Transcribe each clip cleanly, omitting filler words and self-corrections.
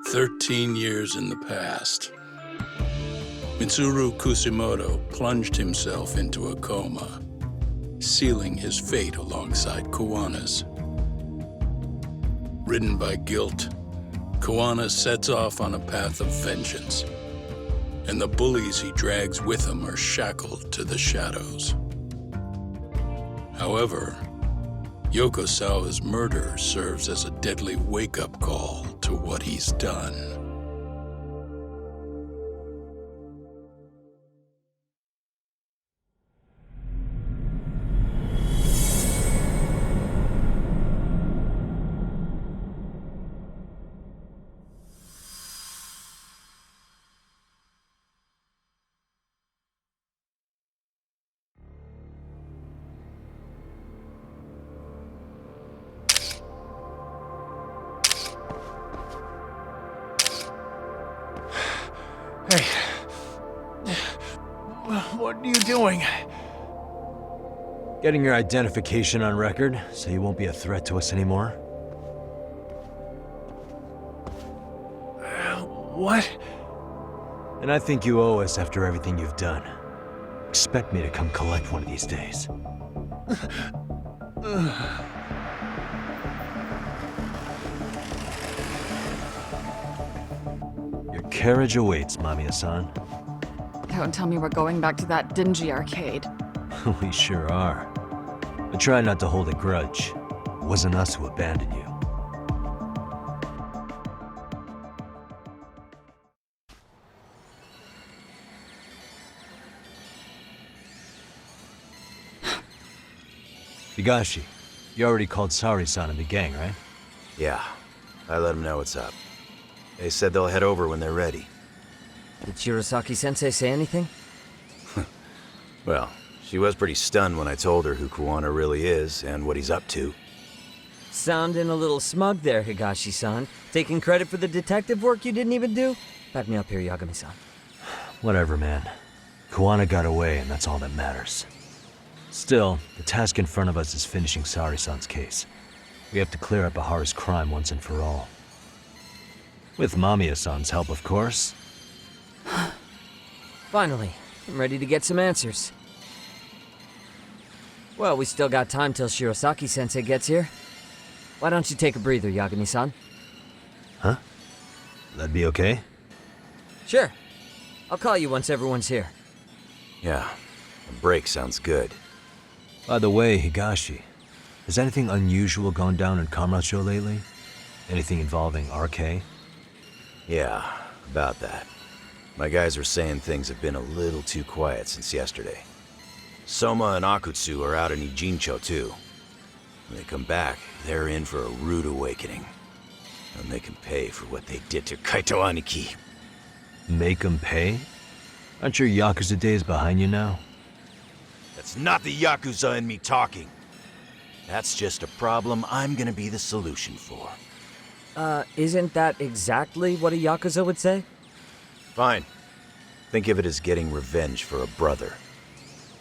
13 years in the past. Mitsuru Kusumoto plunged himself into a coma, sealing his fate alongside Kuwana's. Ridden by guilt, Kuwana sets off on a path of vengeance, and the bullies he drags with him are shackled to the shadows. However, Yokosawa's murder serves as a deadly wake-up call to what he's done. Hey. What are you doing? Getting your identification on record, so you won't be a threat to us anymore? What? And I think you owe us after everything you've done. Expect me to come collect one of these days. Your carriage awaits, Mamiya-san. Don't tell me we're going back to that dingy arcade. We sure are. But try not to hold a grudge. It wasn't us who abandoned you. Higashi, you already called Sari-san and the gang, right? Yeah, I let them know what's up. They said they'll head over when they're ready. Did Shirosaki-sensei say anything? Well, she was pretty stunned when I told her who Kuwana really is and what he's up to. Sounding a little smug there, Higashi-san. Taking credit for the detective work you didn't even do? Back me up here, Yagami-san. Whatever, man. Kuwana got away, and that's all that matters. Still, the task in front of us is finishing Sari-san's case. We have to clear up Ahara's crime once and for all. With Mamiya-san's help, of course. Finally, I'm ready to get some answers. Well, we still got time till Shirosaki-sensei gets here. Why don't you take a breather, Yagami-san? Huh? That'd be okay? Sure. I'll call you once everyone's here. Yeah, a break sounds good. By the way, Higashi, has anything unusual gone down in Kamurocho lately? Anything involving RK? Yeah, about that. My guys are saying things have been a little too quiet since yesterday. Soma and Akutsu are out in Ijincho too. When they come back, they're in for a rude awakening. And they can pay for what they did to Kaito Aniki. Make 'em pay? Aren't your Yakuza days behind you now? That's not the Yakuza in me talking. That's just a problem I'm gonna be the solution for. Isn't that exactly what a Yakuza would say? Fine. Think of it as getting revenge for a brother.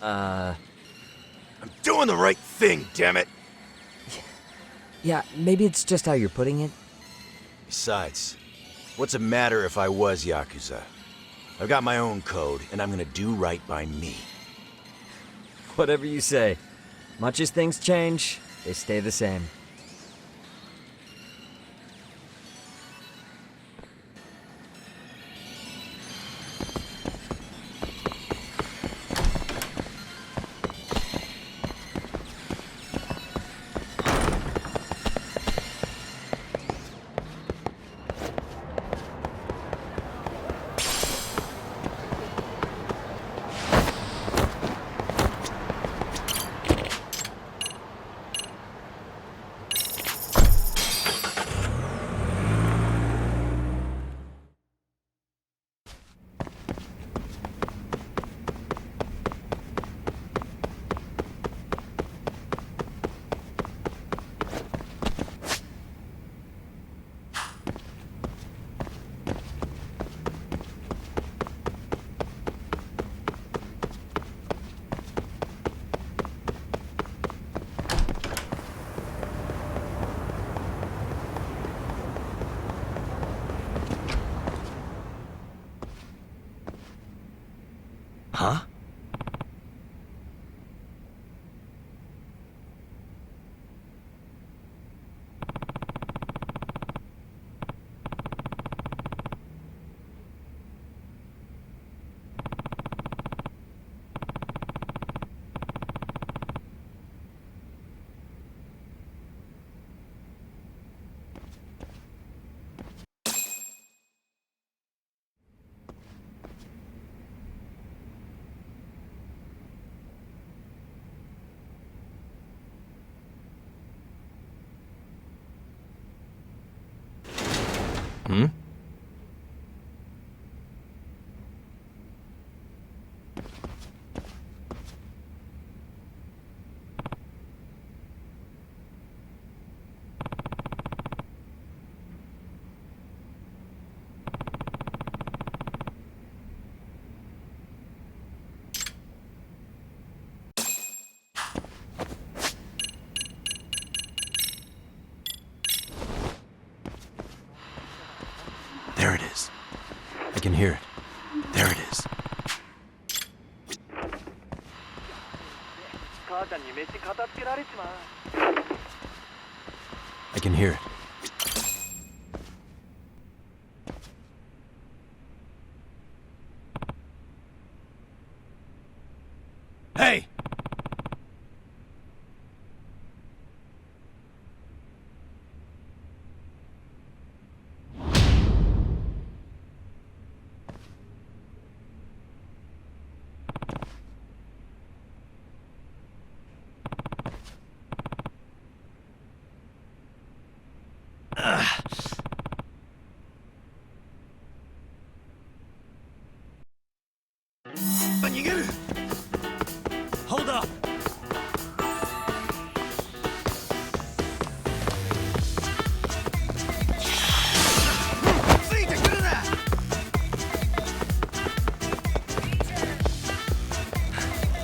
I'm doing the right thing, damn it! Yeah, maybe it's just how you're putting it. Besides, what's it matter if I was Yakuza? I've got my own code, and I'm gonna do right by me. Whatever you say. Much as things change, they stay the same. Hmm? There it is. I can hear it. There it is. I can hear it. Hey! Hold up!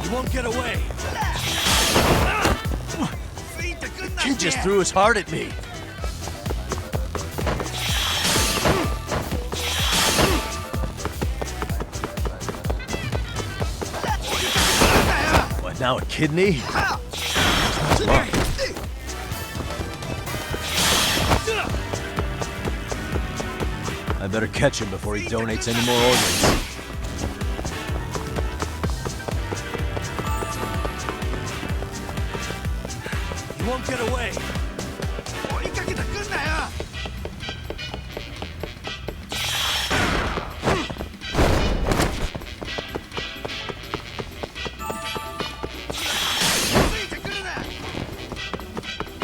You won't get away! Kid just threw his heart at me! What, now a kidney? I better catch him before he donates any more organs. You won't get away!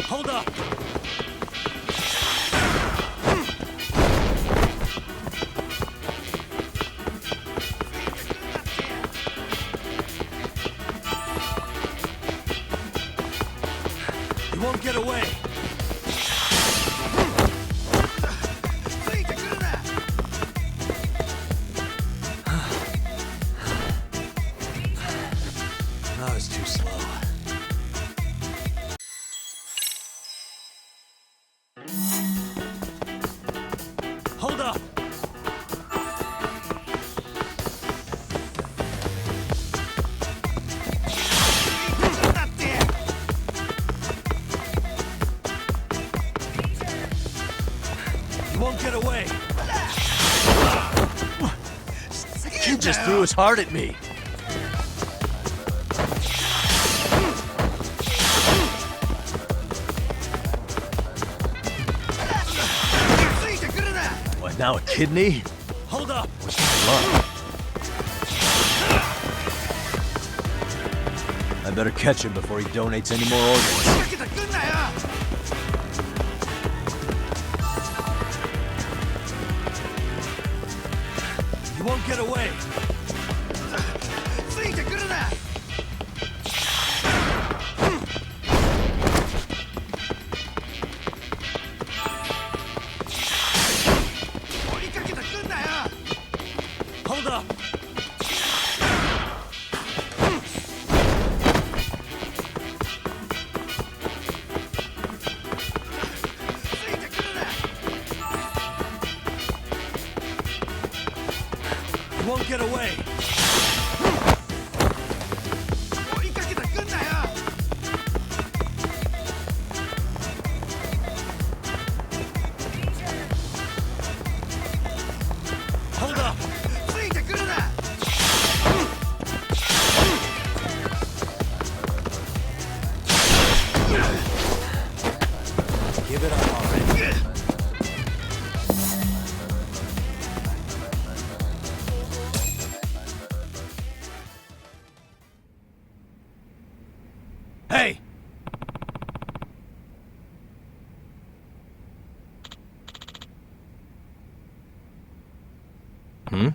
Hold up! You won't get away! That was too slow. Hold up! You won't get away! Kid just threw his heart at me! What, now a kidney? Hold up! What's my luck? I better catch him before he donates any more organs. You won't get away! Hold up! You won't get away! Hold up! Give it up already. Hey! Hmm?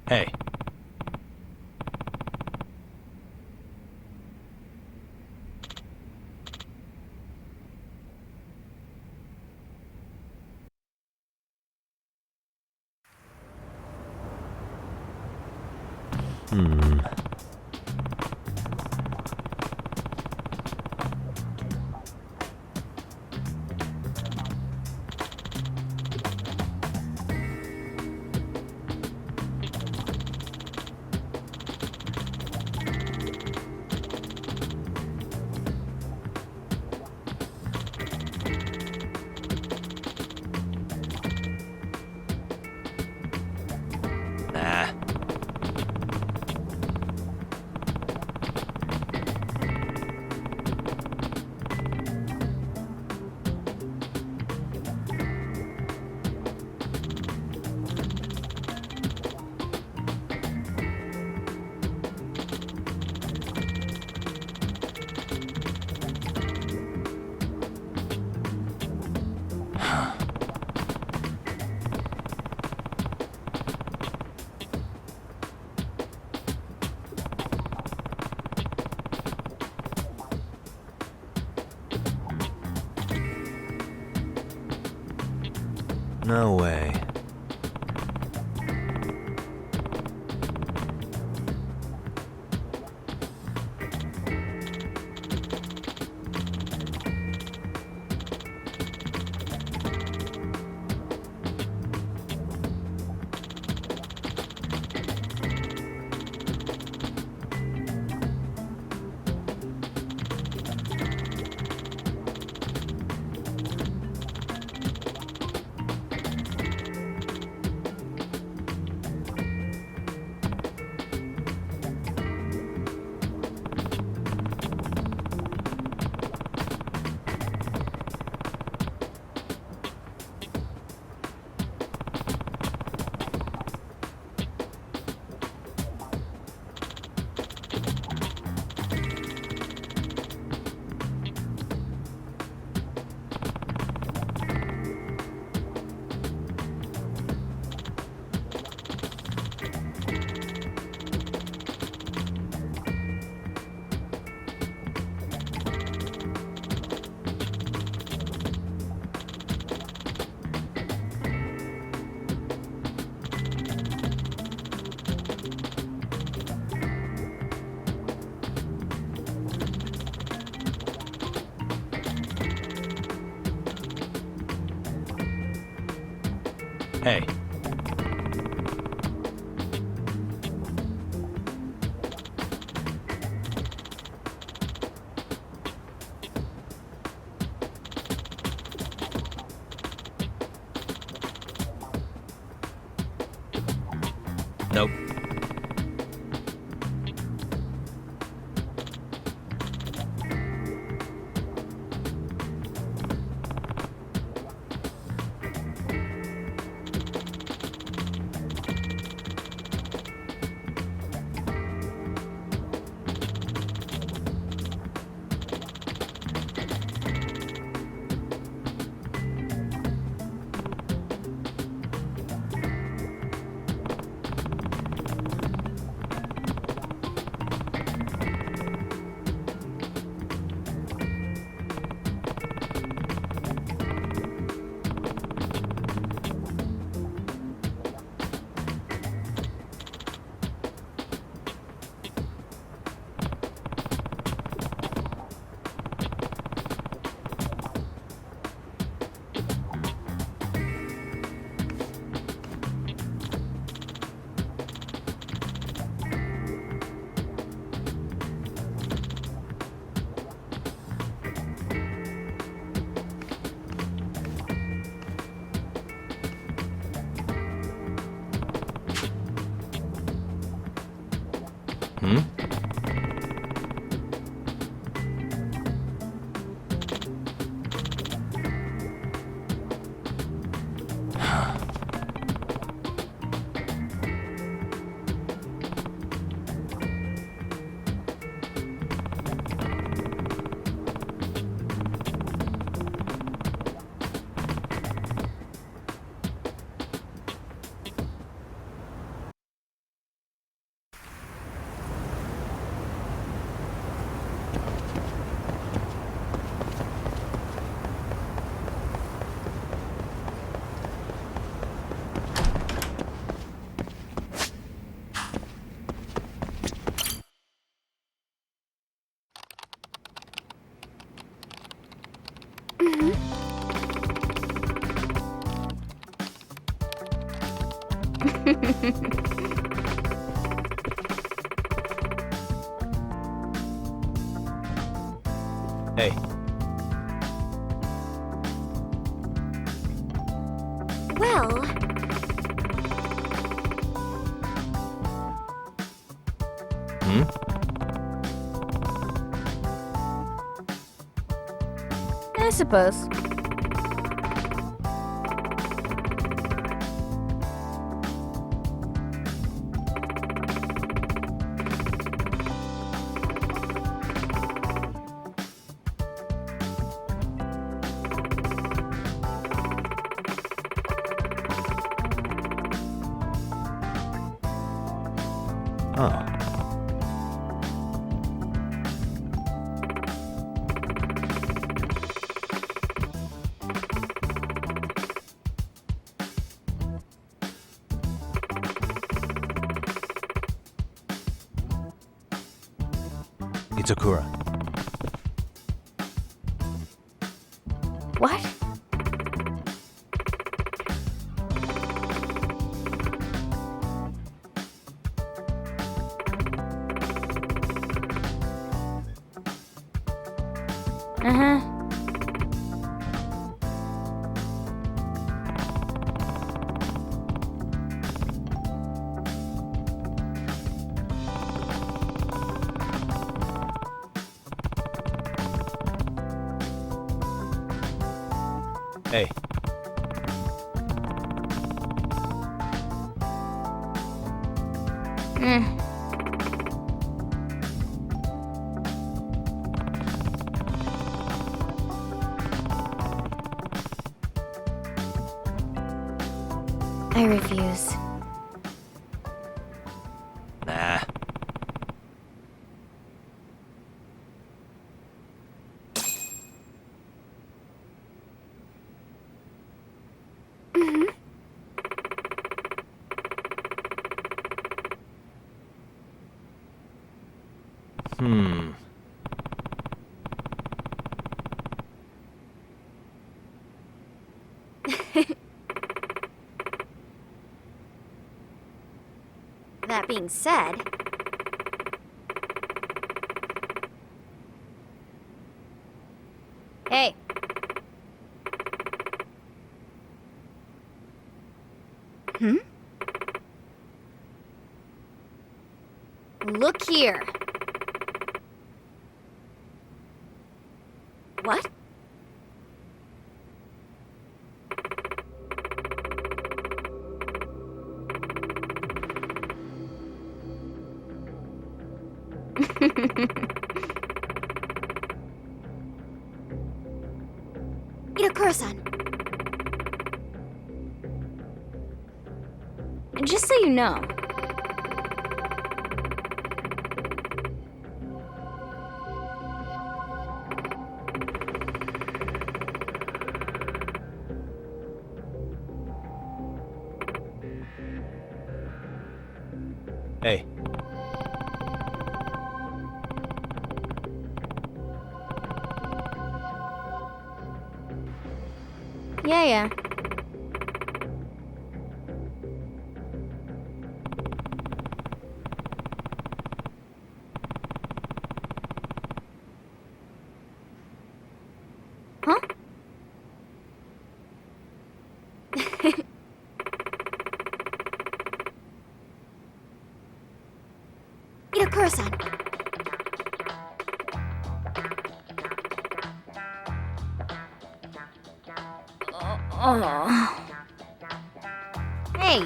Hey. Nah. No way. Hey. Nope. Hmm? Hey, Well, hmm? I suppose. Oh. Itakura. What? Uh-huh. Hey. Mm. I refuse. Nah. Hmm. That being said, hey. Hmm? Look here. What? Itakura-san. Just so you know. Hey. Yeah. Huh? Itakura-san. Oh. Hey.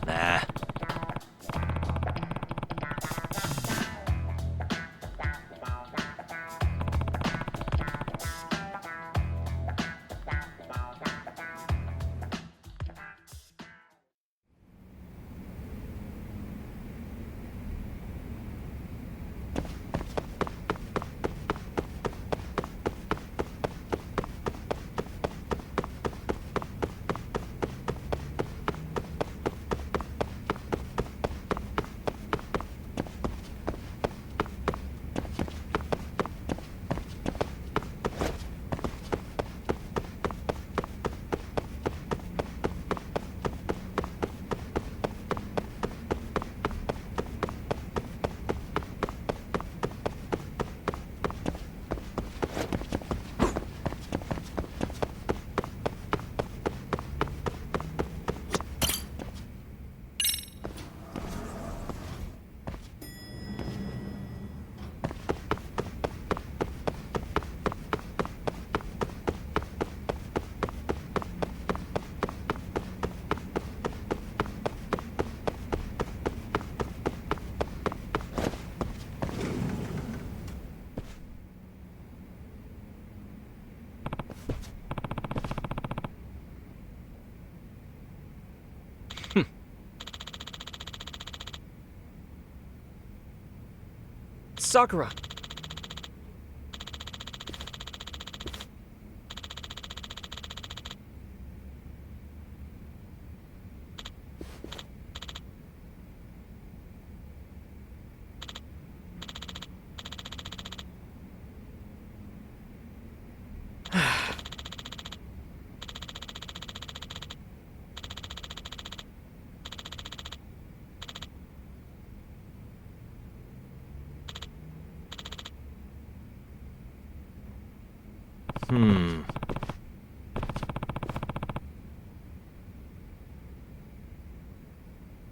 Nah. Sakura.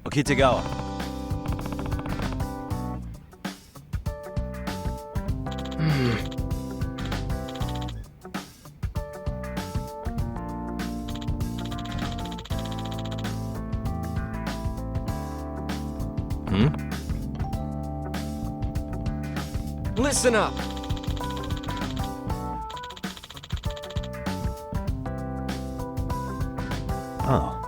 Okitagawa. Listen up. Oh.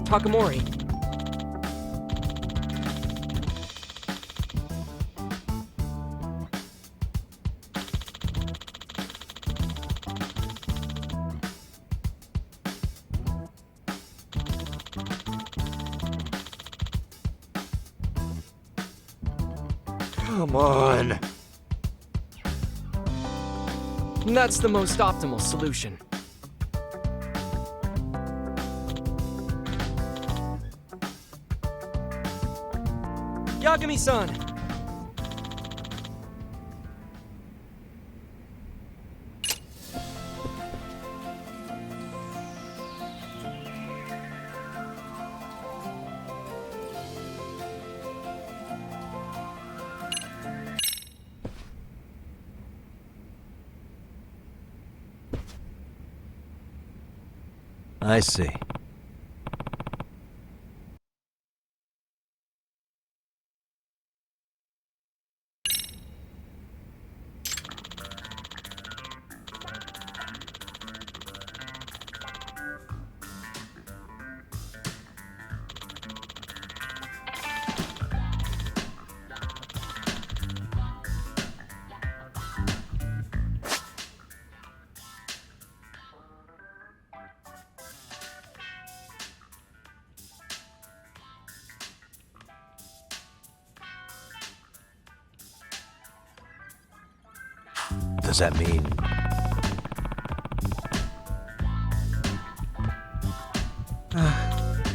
Takamori. Come on. That's the most optimal solution. Yagami-san! I see. Does that mean...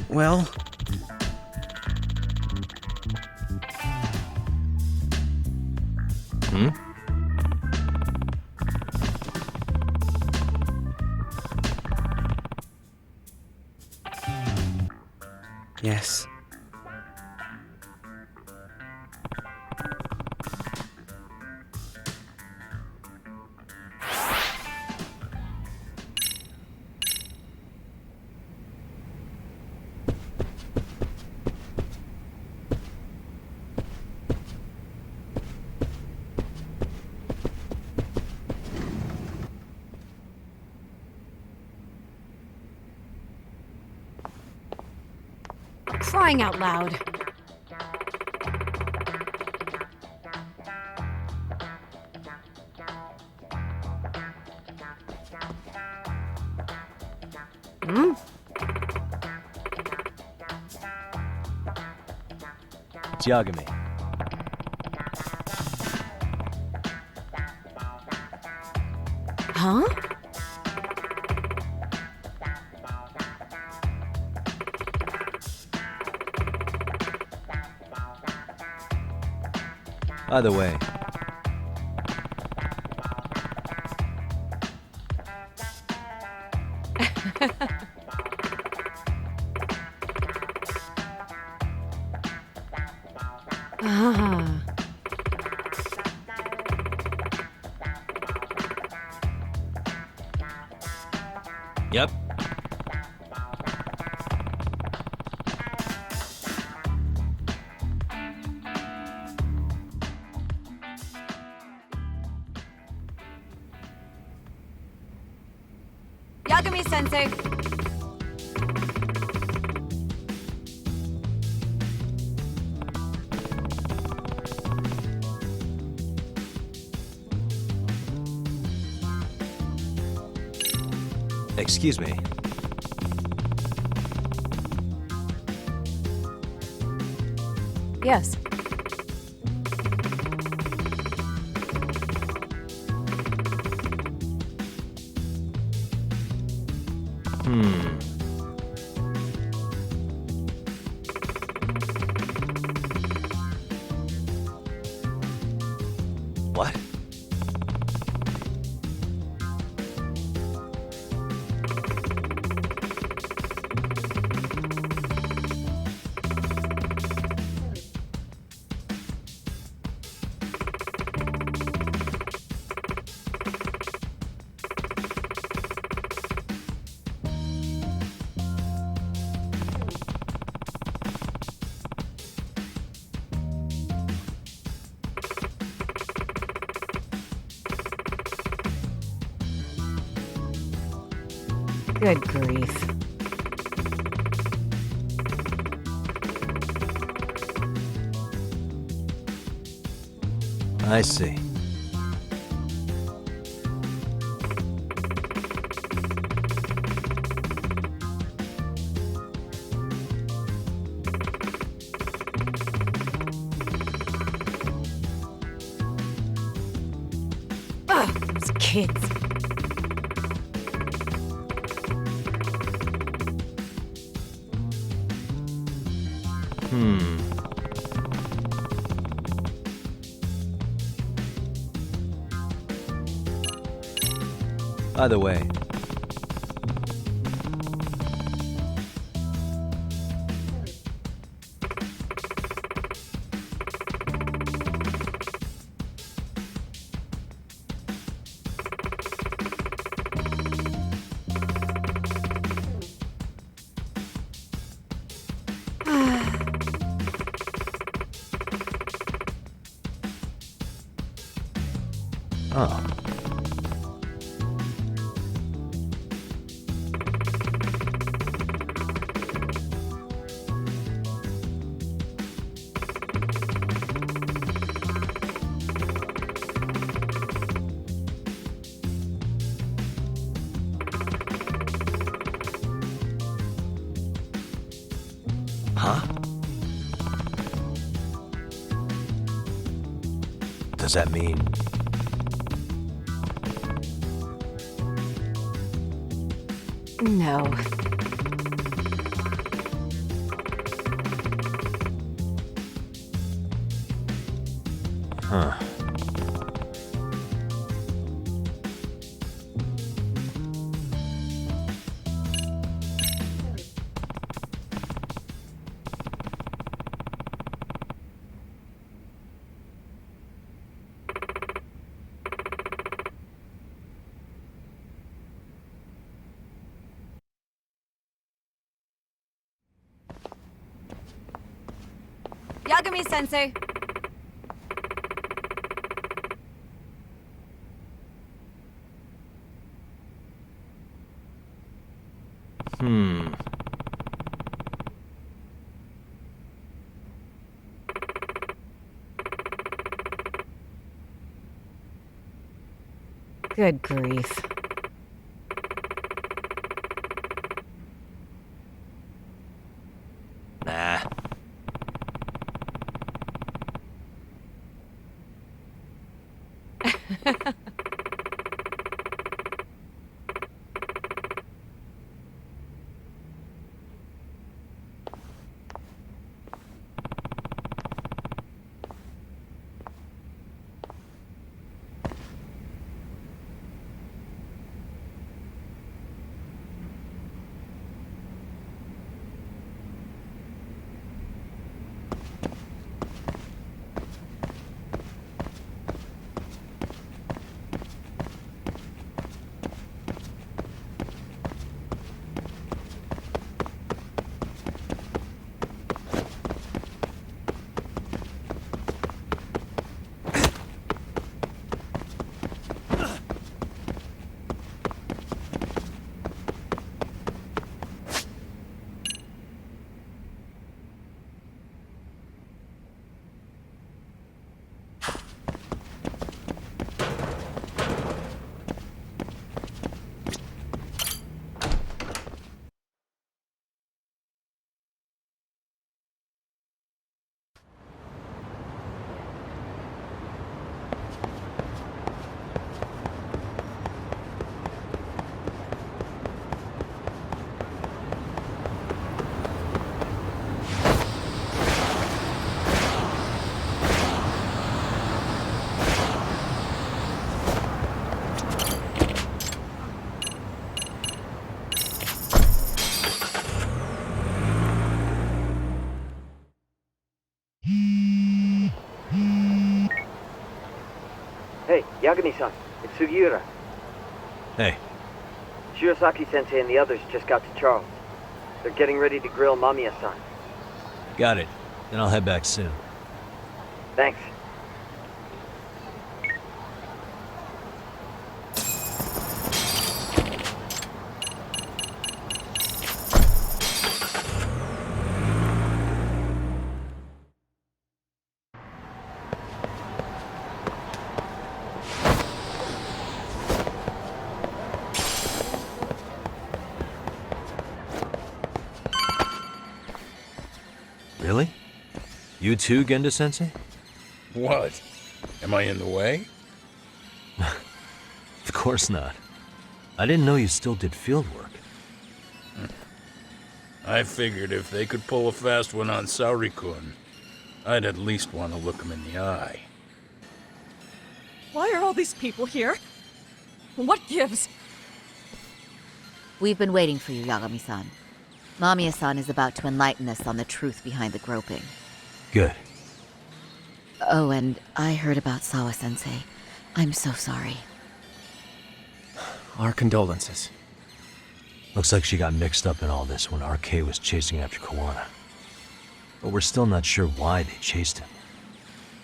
Well, yes. Crying out loud. It's Yagami. Huh? Either way, Yep. Yagami-sensei! Excuse me. Yes. What? Good grief. I see. Those kids. Either way. Oh. Huh? Does that mean... No. Huh. Yagami-sensei! Good grief. Nah. Yagami-san, it's Sugiura. Hey, Shirosaki-sensei and the others just got to Charles. They're getting ready to grill Mamiya-san. got it. Then I'll head back soon. Thanks. Really? You too, Gendo-sensei? What? Am I in the way? Of course not. I didn't know you still did field work. I figured if they could pull a fast one on Saori-kun, I'd at least want to look him in the eye. Why are all these people here? What gives? We've been waiting for you, Yagami-san. Mamiya-san is about to enlighten us on the truth behind the groping. Good. Oh, and I heard about Sawa-sensei. I'm so sorry. Our condolences. Looks like she got mixed up in all this when RK was chasing after Kawana. But we're still not sure why they chased him.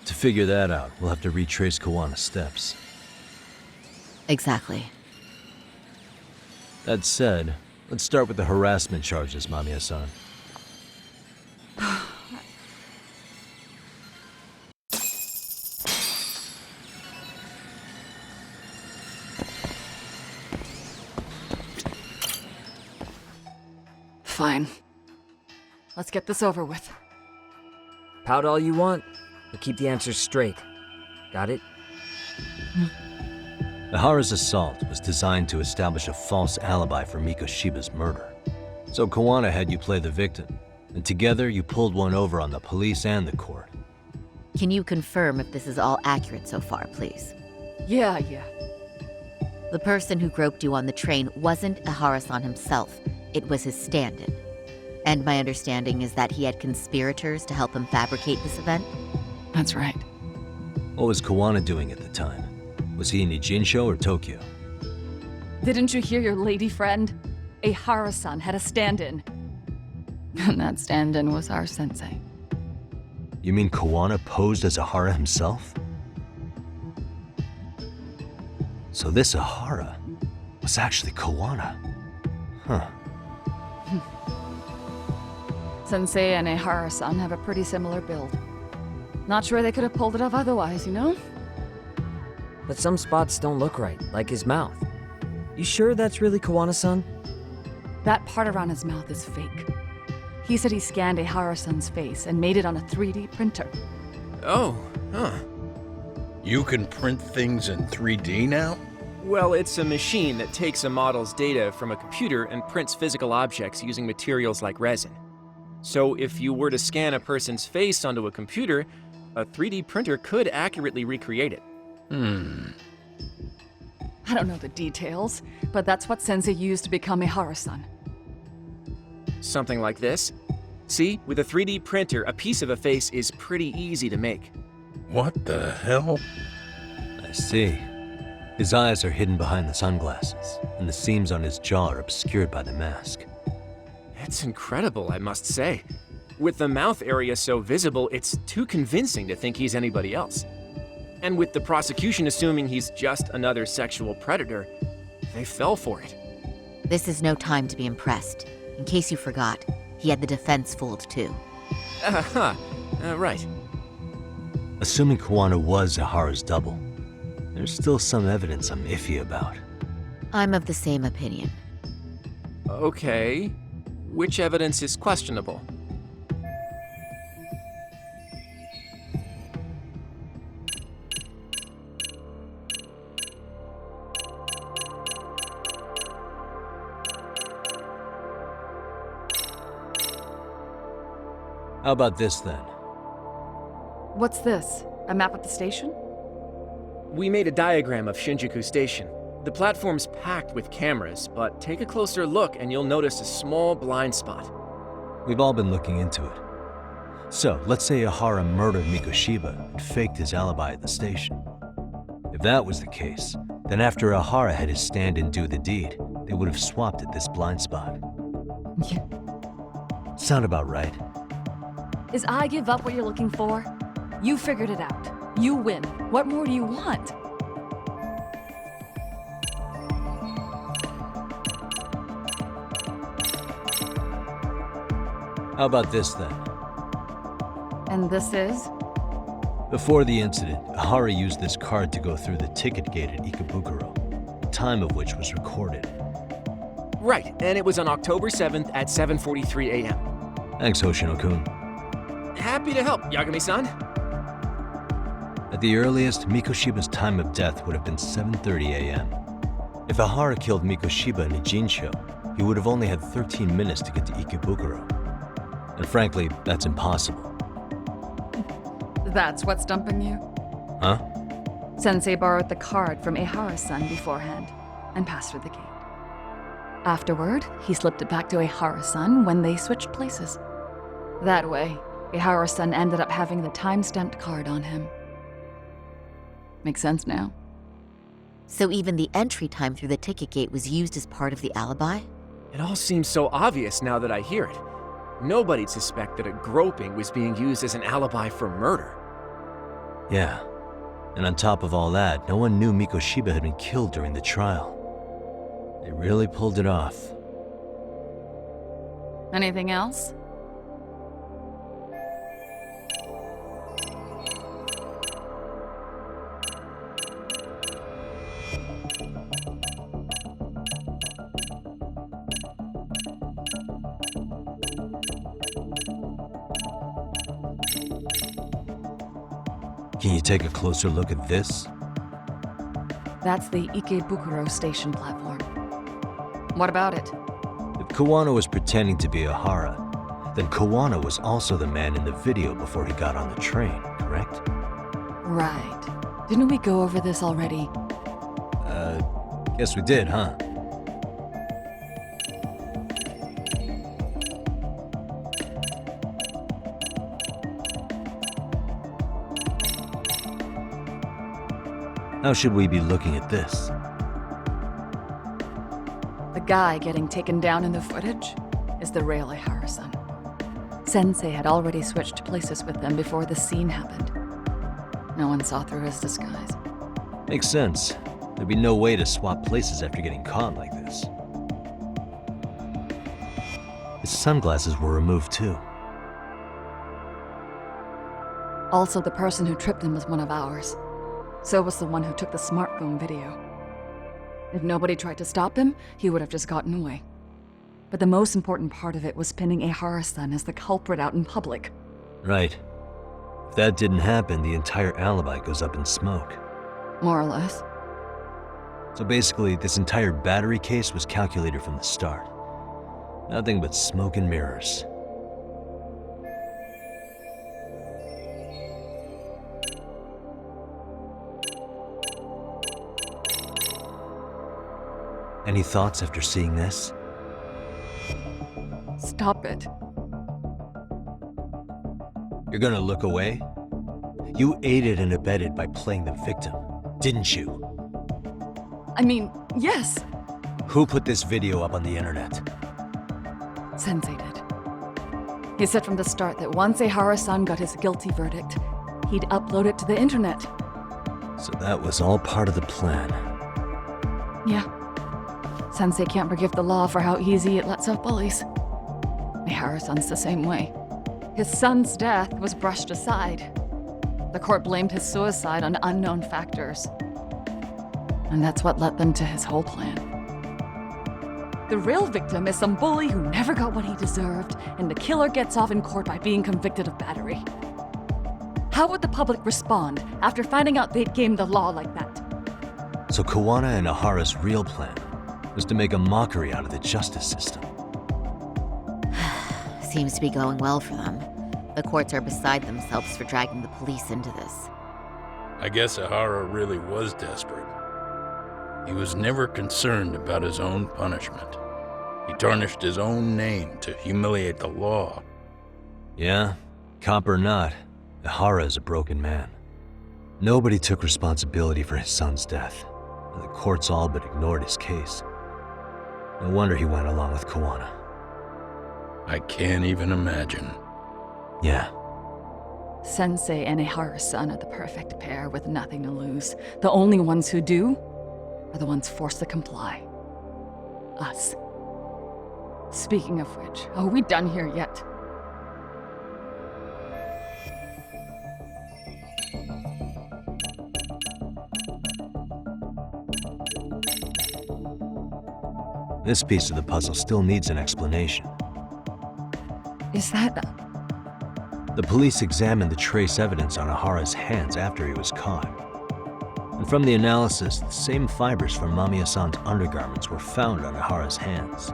To figure that out, we'll have to retrace Kawana's steps. Exactly. That said, let's start with the harassment charges, Mamiya-san. Fine. Let's get this over with. Pout all you want, but keep the answers straight. Got it? Ihara's assault was designed to establish a false alibi for Mikoshiba's murder. So Kawana had you play the victim, and together you pulled one over on the police and the court. Can you confirm if this is all accurate so far, please? Yeah. The person who groped you on the train wasn't Ihara-san himself. It was his stand-in. And my understanding is that he had conspirators to help him fabricate this event? That's right. What was Kawana doing at the time? Was he in Ijincho or Tokyo? Didn't you hear your lady friend? Ihara-san had a stand-in. And that stand-in was our sensei. You mean Kawana posed as Ihara himself? So this Ihara was actually Kawana. Huh. Sensei and Ihara-san have a pretty similar build. Not sure they could have pulled it off otherwise, you know? But some spots don't look right, like his mouth. You sure that's really Kawana-san? That part around his mouth is fake. He said he scanned Ihara-san's face and made it on a 3D printer. Oh, huh. You can print things in 3D now? Well, it's a machine that takes a model's data from a computer and prints physical objects using materials like resin. So if you were to scan a person's face onto a computer, a 3D printer could accurately recreate it. I don't know the details, but that's what Sensei used to become Ihara-san. Something like this. See, with a 3D printer, a piece of a face is pretty easy to make. What the hell? I see. His eyes are hidden behind the sunglasses, and the seams on his jaw are obscured by the mask. It's incredible, I must say. With the mouth area so visible, it's too convincing to think he's anybody else. And with the prosecution assuming he's just another sexual predator, they fell for it. This is no time to be impressed. In case you forgot, he had the defense fooled too. Right. Assuming Kawana was Ihara's double, there's still some evidence I'm iffy about. I'm of the same opinion. Okay. Which evidence is questionable? How about this then? What's this? A map of the station? We made a diagram of Shinjuku Station. The platform's packed with cameras, but take a closer look and you'll notice a small blind spot. We've all been looking into it. So, let's say Ihara murdered Mikoshiba and faked his alibi at the station. If that was the case, then after Ahara had his stand-in do the deed, they would have swapped at this blind spot. Sound about right? Is I give up what you're looking for? You figured it out. You win. What more do you want? How about this then? And this is? Before the incident, Ahara used this card to go through the ticket gate at Ikebukuro, the time of which was recorded. Right, and it was on October 7th at 7:43 a.m. Thanks, Hoshino-kun. Happy to help, Yagami-san. At the earliest, Mikoshiba's time of death would have been 7:30 a.m. If Ahara killed Mikoshiba in Ijincho, he would have only had 13 minutes to get to Ikebukuro. And frankly, that's impossible. That's what's stumping you? Huh? Sensei borrowed the card from Ehara-san beforehand and passed through the gate. Afterward, he slipped it back to Ehara-san when they switched places. That way, Ehara-san ended up having the time-stamped card on him. Makes sense now? So even the entry time through the ticket gate was used as part of the alibi? It all seems so obvious now that I hear it. Nobody'd suspect that a groping was being used as an alibi for murder. Yeah. And on top of all that, no one knew Mikoshiba had been killed during the trial. They really pulled it off. Anything else? Can you take a closer look at this? That's the Ikebukuro station platform. What about it? If Kawano was pretending to be Ahara, then Kawano was also the man in the video before he got on the train, correct? Right. Didn't we go over this already? Guess we did, huh? How should we be looking at this? The guy getting taken down in the footage is the real Ehara-san. Sensei had already switched places with them before the scene happened. No one saw through his disguise. Makes sense. There'd be no way to swap places after getting caught like this. His sunglasses were removed too. Also, the person who tripped him was one of ours. So was the one who took the smartphone video. If nobody tried to stop him, he would have just gotten away. But the most important part of it was pinning Ehara-san as the culprit out in public. Right. If that didn't happen, the entire alibi goes up in smoke. More or less. So basically, this entire battery case was calculated from the start. Nothing but smoke and mirrors. Any thoughts after seeing this? Stop it. You're gonna look away? You aided and abetted by playing the victim, didn't you? I mean, yes, Who put this video up on the internet? Sensei did. He said from the start that once Ehara-san got his guilty verdict, he'd upload it to the internet. So that was all part of the plan. Yeah. Sensei can't forgive the law for how easy it lets off bullies. Ehara-san's the same way. His son's death was brushed aside. The court blamed his suicide on unknown factors. And that's what led them to his whole plan. The real victim is some bully who never got what he deserved, and the killer gets off in court by being convicted of battery. How would the public respond after finding out they'd gamed the law like that? So Kawana and Ahara's real plan was to make a mockery out of the justice system. Seems to be going well for them. The courts are beside themselves for dragging the police into this. I guess Ahara really was desperate. He was never concerned about his own punishment. He tarnished his own name to humiliate the law. Yeah, cop or not, Ahara is a broken man. Nobody took responsibility for his son's death, and the courts all but ignored his case. No wonder he went along with Kawana. I can't even imagine. Yeah, Sensei and Ihara-san are the perfect pair with nothing to lose. The only ones who do are the ones forced to comply. Us. Speaking of which, are we done here yet? this piece of the puzzle still needs an explanation. Is that... The police examined the trace evidence on Ihara's hands after he was caught. And from the analysis, the same fibers from Mamiya-san's undergarments were found on Ihara's hands.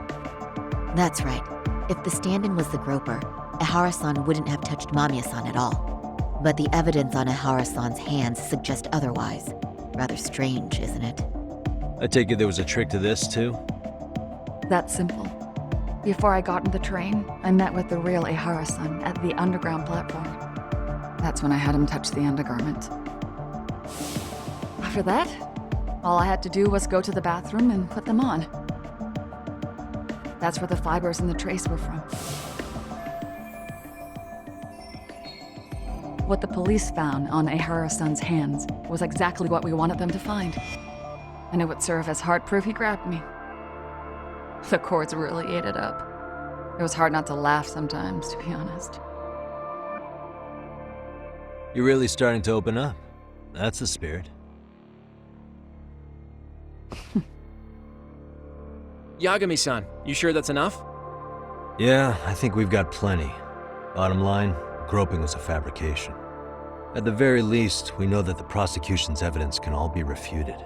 That's right. If the stand-in was the groper, Ihara-san wouldn't have touched Mamiya-san at all. But the evidence on Ihara-san's hands suggests otherwise. Rather strange, isn't it? I take it there was a trick to this, too? That's simple. Before I got on the train, I met with the real Ihara-san at the underground platform. That's when I had him touch the undergarment. After that, all I had to do was go to the bathroom and put them on. That's where the fibers in the trace were from. What the police found on Ihara-san's hands was exactly what we wanted them to find. And it would serve as hard proof he grabbed me. The courts really ate it up. It was hard not to laugh sometimes, to be honest. You're really starting to open up. That's the spirit. Yagami-san, you sure that's enough? Yeah, I think we've got plenty. Bottom line, groping was a fabrication. At the very least, we know that the prosecution's evidence can all be refuted.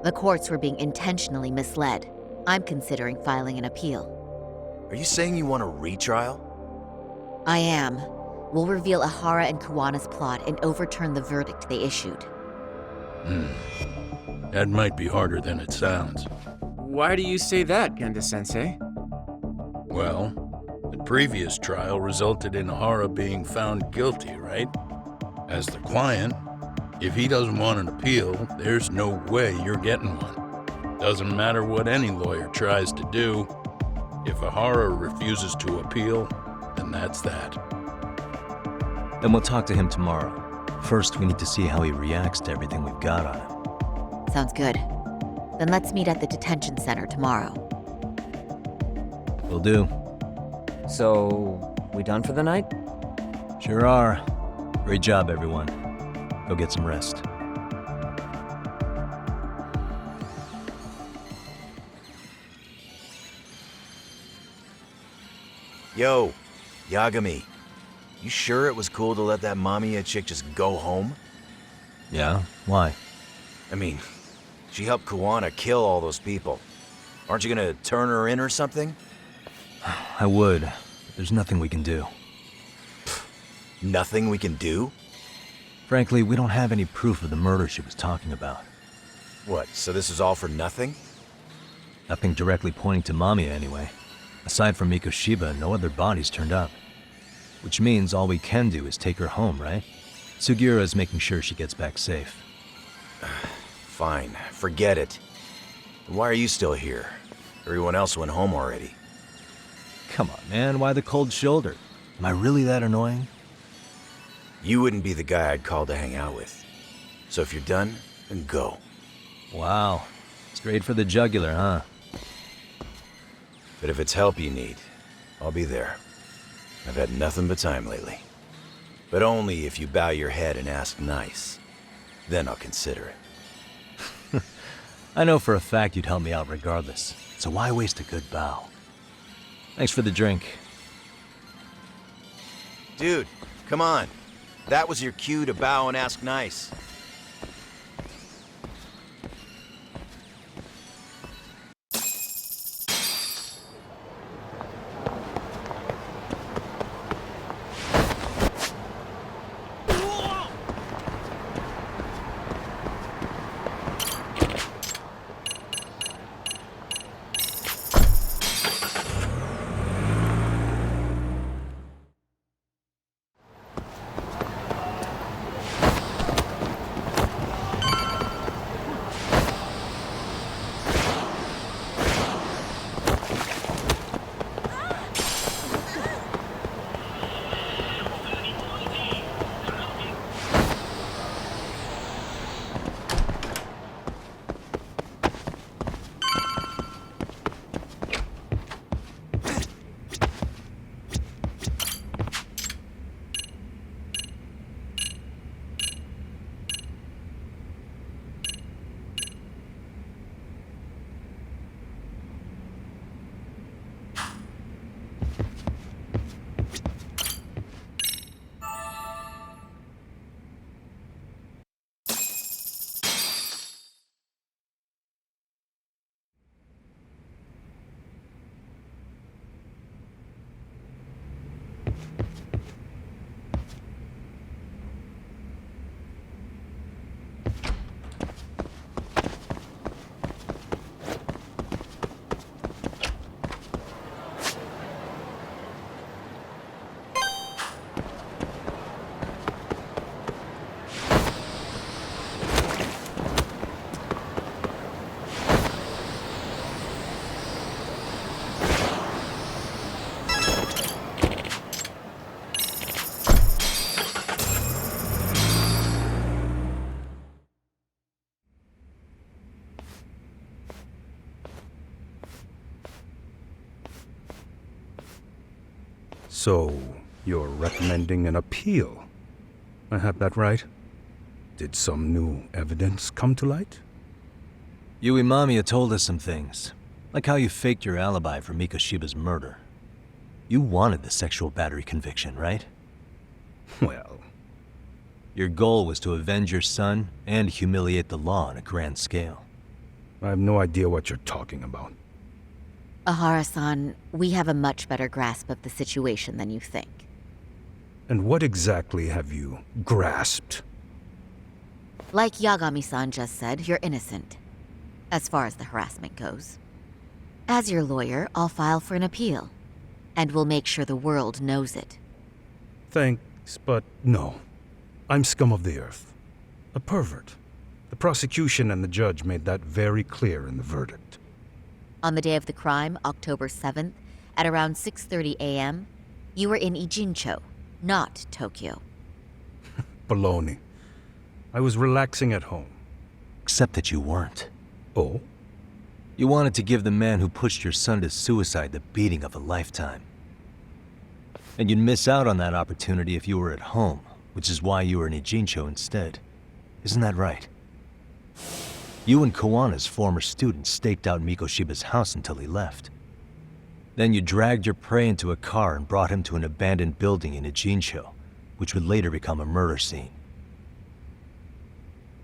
The courts were being intentionally misled. I'm considering filing an appeal. Are you saying you want a retrial? I am. We'll reveal Ihara and Kawana's plot and overturn the verdict they issued. That might be harder than it sounds. Why do you say that, Genda-sensei? Well, the previous trial resulted in Ihara being found guilty, right? As the client, if he doesn't want an appeal, there's no way you're getting one. Doesn't matter what any lawyer tries to do. If Ihara refuses to appeal, then that's that. Then we'll talk to him tomorrow. First, we need to see how he reacts to everything we've got on him. Sounds good. Then let's meet at the detention center tomorrow. Will do. So, we done for the night? Sure are. Great job, everyone. Go get some rest. Yo, Yagami. You sure it was cool to let that Mamiya chick just go home? Yeah? Why? I mean, she helped Kawana kill all those people. Aren't you gonna turn her in or something? I would, but there's nothing we can do. Nothing we can do? Frankly, we don't have any proof of the murder she was talking about. What, so this is all for nothing? Nothing directly pointing to Mamiya, anyway. Aside from Mikoshiba, no other bodies turned up. Which means all we can do is take her home, right? Sugiura is making sure she gets back safe. Fine, forget it. Why are you still here? Everyone else went home already. Come on, man, why the cold shoulder? Am I really that annoying? You wouldn't be the guy I'd call to hang out with. So if you're done, then go. Wow. Straight for the jugular, huh? But if it's help you need, I'll be there. I've had nothing but time lately. But only if you bow your head and ask nice. Then I'll consider it. I know for a fact you'd help me out regardless, so why waste a good bow? Thanks for the drink. Dude, come on. That was your cue to bow and ask nice. So, you're recommending an appeal? I have that right? Did some new evidence come to light? Yui Mamiya told us some things, like how you faked your alibi for Mikoshiba's murder. You wanted the sexual battery conviction, right? Well, Your goal was to avenge your son and humiliate the law on a grand scale. I have no idea what you're talking about. Ahara-san, we have a much better grasp of the situation than you think. And what exactly have you grasped? Like Yagami-san just said, you're innocent, as far as the harassment goes. As your lawyer, I'll file for an appeal, and we'll make sure the world knows it. Thanks, but no. I'm scum of the earth. A pervert. The prosecution and the judge made that very clear in the verdict. On the day of the crime, October 7th, at around 6:30 a.m., you were in Ijincho, not Tokyo. Baloney. I was relaxing at home. Except that you weren't. Oh? You wanted to give the man who pushed your son to suicide the beating of a lifetime. And you'd miss out on that opportunity if you were at home, which is why you were in Ijincho instead. Isn't that right? You and Kawana's former student staked out Mikoshiba's house until he left. Then you dragged your prey into a car and brought him to an abandoned building in Ijincho, which would later become a murder scene.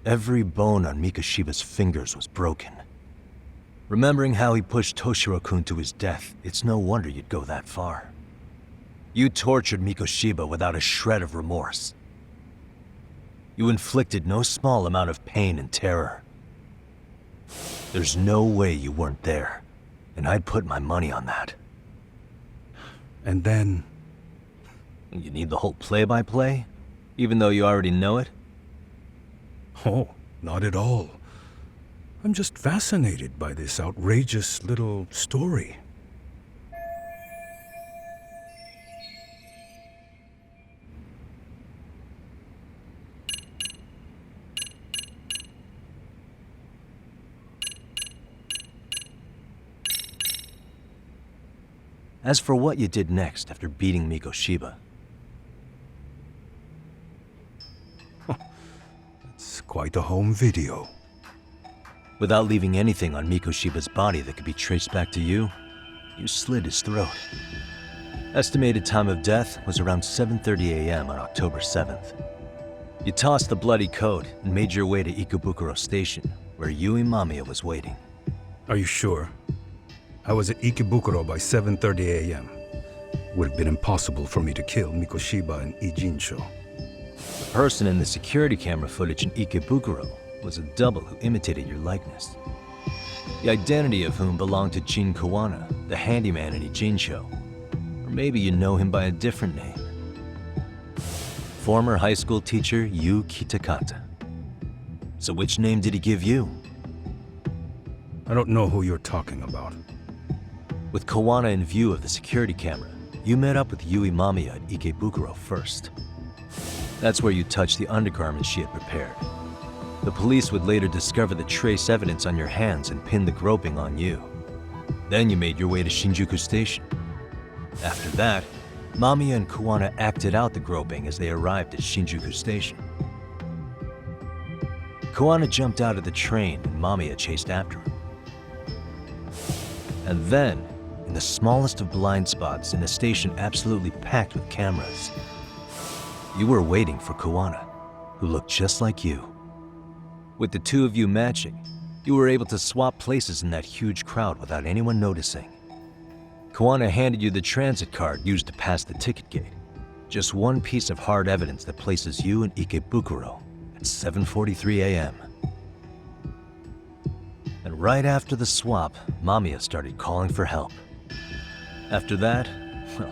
Every bone on Mikoshiba's fingers was broken. Remembering how he pushed Toshiro-kun to his death, it's no wonder you'd go that far. You tortured Mikoshiba without a shred of remorse. You inflicted no small amount of pain and terror. There's no way you weren't there, and I'd put my money on that. And then... You need the whole play-by-play, even though you already know it? Oh, not at all. I'm just fascinated by this outrageous little story. As for what you did next after beating Mikoshiba, It's quite a home video. without leaving anything on Mikoshiba's body that could be traced back to you, you slit his throat. Estimated time of death was around 7:30 a.m. on October 7th. You tossed the bloody coat and made your way to Ikebukuro Station, where Yui Mamiya was waiting. Are you sure? I was at Ikebukuro by 7:30 a.m. Would have been impossible for me to kill Mikoshiba in Ijincho. The person in the security camera footage in Ikebukuro was a double who imitated your likeness. The identity of whom belonged to Jin Kawana, the handyman in Ijincho. Or maybe you know him by a different name. Former high school teacher Yu Kitakata. So which name did he give you? I don't know who you're talking about. With Kawana in view of the security camera, you met up with Yui Mamiya at Ikebukuro first. That's where you touched the undergarments she had prepared. The police would later discover the trace evidence on your hands and pin the groping on you. Then you made your way to Shinjuku Station. After that, Mamiya and Kawana acted out the groping as they arrived at Shinjuku Station. Kawana jumped out of the train and Mamiya chased after him. And then, in the smallest of blind spots in a station absolutely packed with cameras, you were waiting for Kawana, who looked just like you. With the two of you matching, you were able to swap places in that huge crowd without anyone noticing. Kawana handed you the transit card used to pass the ticket gate. Just one piece of hard evidence that places you in Ikebukuro at 7:43 a.m. And right after the swap, Mamiya started calling for help. After that, well,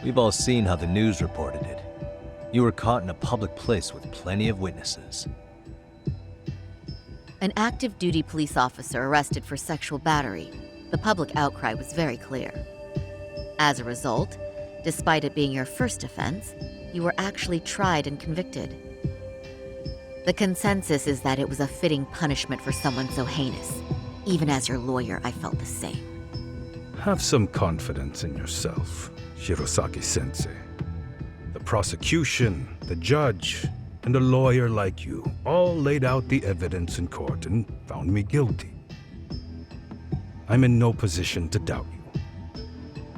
we've all seen how the news reported it. You were caught in a public place with plenty of witnesses. An active duty police officer arrested for sexual battery. The public outcry was very clear. As a result, despite it being your first offense, you were actually tried and convicted. The consensus is that it was a fitting punishment for someone so heinous. Even as your lawyer, I felt the same. Have some confidence in yourself. Shirosaki-sensei. The prosecution, the judge, and a lawyer like you all laid out the evidence in court and found me guilty. I'm in no position to doubt you.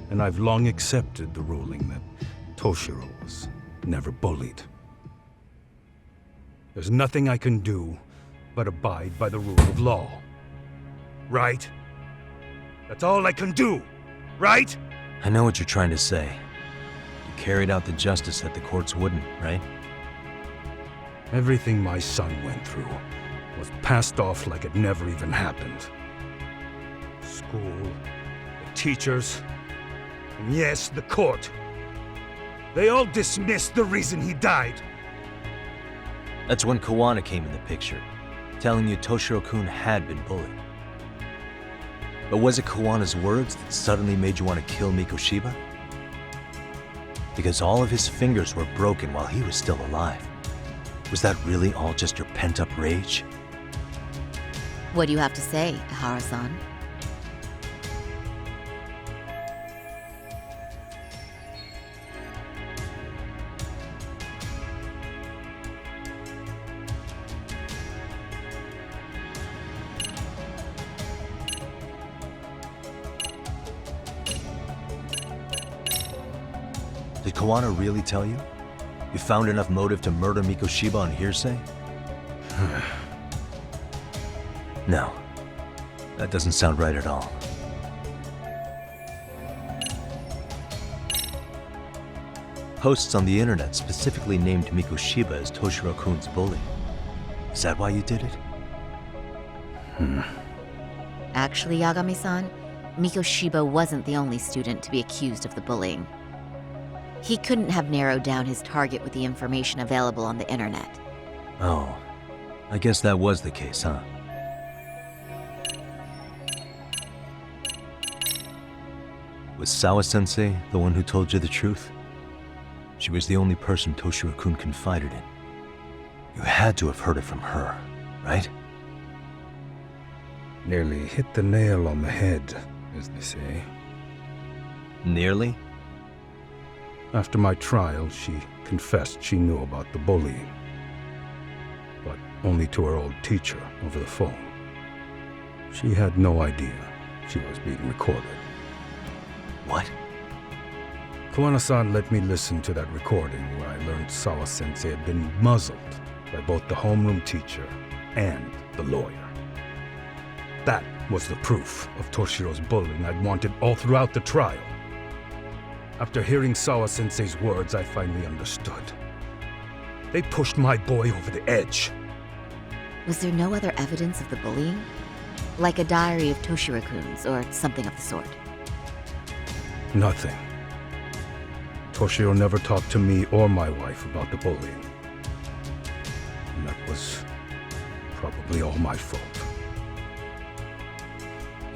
And I've long accepted the ruling that Toshiro was never bullied. There's nothing I can do but abide by the rule of law. Right? That's all I can do, right? I know what you're trying to say. You carried out the justice that the courts wouldn't, right? Everything my son went through was passed off like it never even happened. School, the teachers, and yes, the court. They all dismissed the reason he died. That's when Kawana came in the picture, telling you Toshiro-kun had been bullied. But was it Kawana's words that suddenly made you want to kill Mikoshiba? Because all of his fingers were broken while he was still alive. Was that really all just your pent-up rage? What do you have to say, Ihara-san? Did Kawana really tell you? You found enough motive to murder Mikoshiba on hearsay? No. That doesn't sound right at all. Posts on the internet specifically named Mikoshiba as Toshiro-kun's bully. Is that why you did it? Actually, Yagami-san, Mikoshiba wasn't the only student to be accused of the bullying. He couldn't have narrowed down his target with the information available on the internet. Oh. I guess that was the case, huh? Was Sawa-sensei the one who told you the truth? She was the only person Toshiro-kun confided in. You had to have heard it from her, right? Nearly hit the nail on the head, as they say. Nearly? After my trial, she confessed she knew about the bullying. But only to her old teacher over the phone. She had no idea she was being recorded. What? Kawana-san let me listen to that recording where I learned Sawa-sensei had been muzzled by both the homeroom teacher and the lawyer. That was the proof of Toshiro's bullying I'd wanted all throughout the trial. After hearing Sawa-sensei's words, I finally understood. They pushed my boy over the edge. Was there no other evidence of the bullying? Like a diary of Toshiro-kun's or something of the sort? Nothing. Toshiro never talked to me or my wife about the bullying. And that was probably all my fault.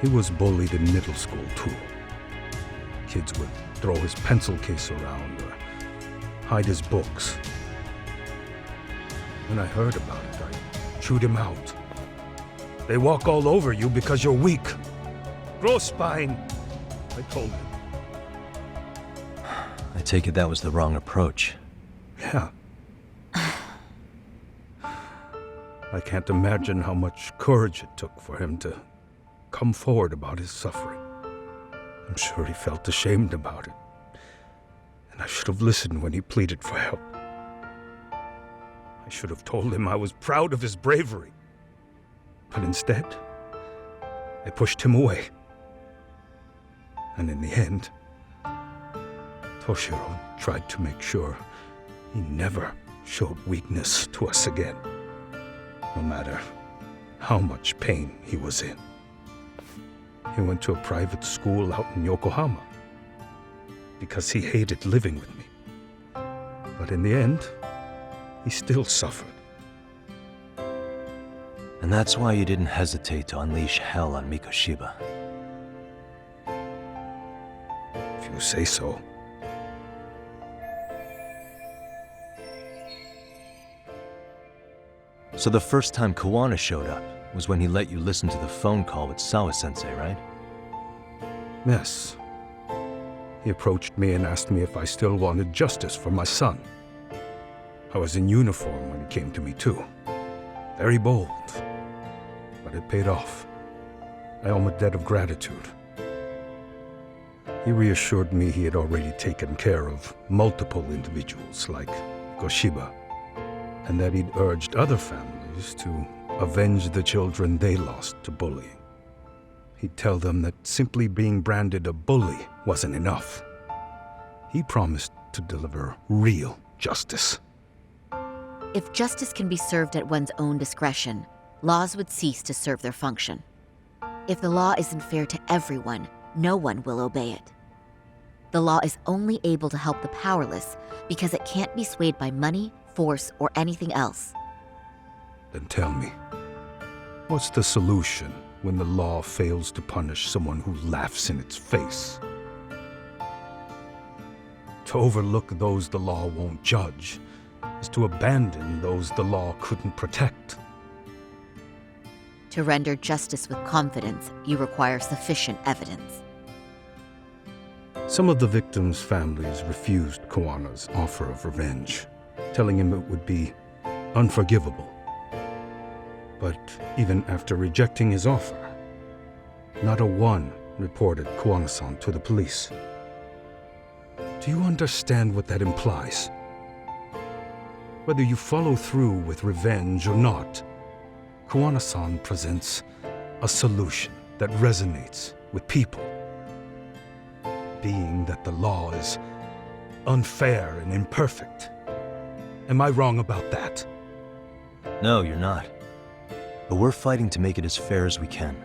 He was bullied in middle school, too. Kids would throw his pencil case around or hide his books. When I heard about it, I chewed him out. They walk all over you because you're weak. Grow spine, I told him. I take it that was the wrong approach. Yeah. I can't imagine how much courage it took for him to come forward about his suffering. I'm sure he felt ashamed about it. And I should have listened when he pleaded for help. I should have told him I was proud of his bravery. But instead, I pushed him away. And in the end, Toshiro tried to make sure he never showed weakness to us again, no matter how much pain he was in. He went to a private school out in Yokohama because he hated living with me. But in the end, he still suffered. And that's why you didn't hesitate to unleash hell on Mikoshiba. If you say so. So the first time Kawana showed up was when he let you listen to the phone call with Sawa-sensei, right? Yes. He approached me and asked me if I still wanted justice for my son. I was in uniform when he came to me too. Very bold, but it paid off. I owe him a debt of gratitude. He reassured me he had already taken care of multiple individuals like Goshiba, and that he'd urged other families to avenge the children they lost to bullying. He'd tell them that simply being branded a bully wasn't enough. He promised to deliver real justice. If justice can be served at one's own discretion, laws would cease to serve their function. If the law isn't fair to everyone, no one will obey it. The law is only able to help the powerless because it can't be swayed by money, force, or anything else. Then tell me, what's the solution when the law fails to punish someone who laughs in its face? To overlook those the law won't judge is to abandon those the law couldn't protect. To render justice with confidence, you require sufficient evidence. Some of the victims' families refused Kuwana's offer of revenge, telling him it would be unforgivable. But even after rejecting his offer, not a one reported Kuwana-san to the police. Do you understand what that implies? Whether you follow through with revenge or not, Kuwana-san presents a solution that resonates with people. Being that the law is unfair and imperfect. Am I wrong about that? No, you're not. But we're fighting to make it as fair as we can.